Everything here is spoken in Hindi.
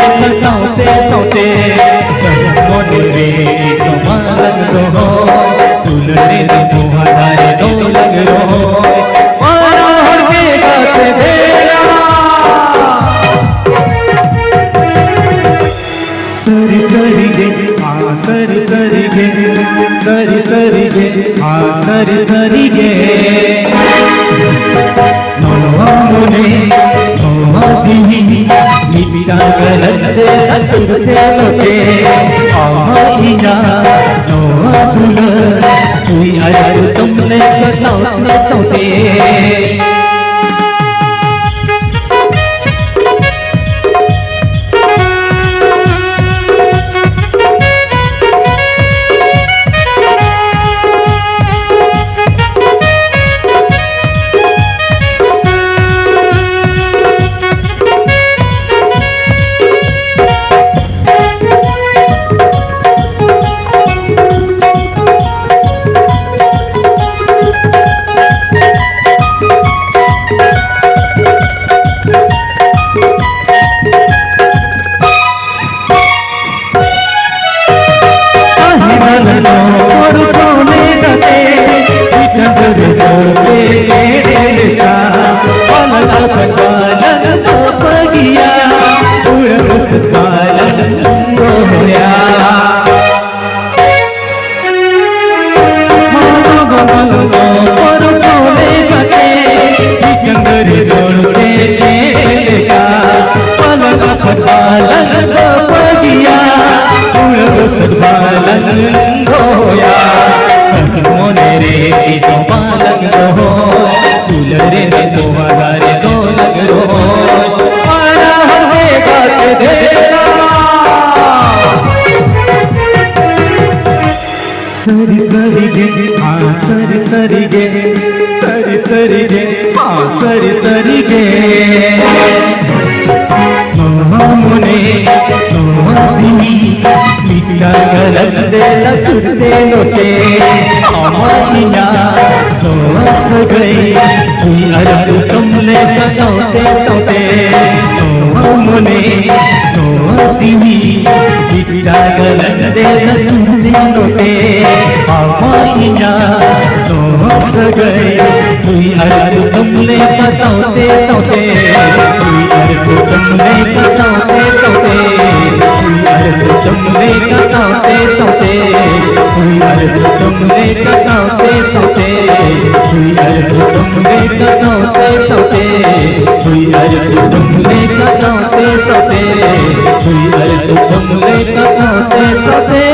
साउते साउते मोने रे समालग रहो दुलरे ने मुहादारे दो लग रहो मारा हर के गाते देरा सरी सरी गे आ सरी सरी गे सरी सरी गे आ सरी सरी गे मोने जी मिटा गलते असुरते लोटे आईना नोआ दुल सुई अरस तुमने कसाउते सौते मोने रे समालग रहो दुलरे ने मुहादारे दो लग रहो मारा हर गाते देरा सरी सरी गे आ सरी सरी गे सरी सरी गे आ सरी सरी गे मोने जी मिटा गलते लसुरते लोटे आईना तो हंस गई सुई अरस तुमने कसाउते सौते मोने जी मिटा गलते लसुरते लोटे आईना तो हंस गई सुई अरस तुमने कसाउते सौते सुई अरस तुमने कसाउते सौते सुई अरस तुमने कसाउते सौते सुई अरस तुमने कसाउते सौते सुई अरस तुमने कसाउते सौते सुई अरस तुमने कसाउते सौते सुई अरस तुमने कसाउते सौते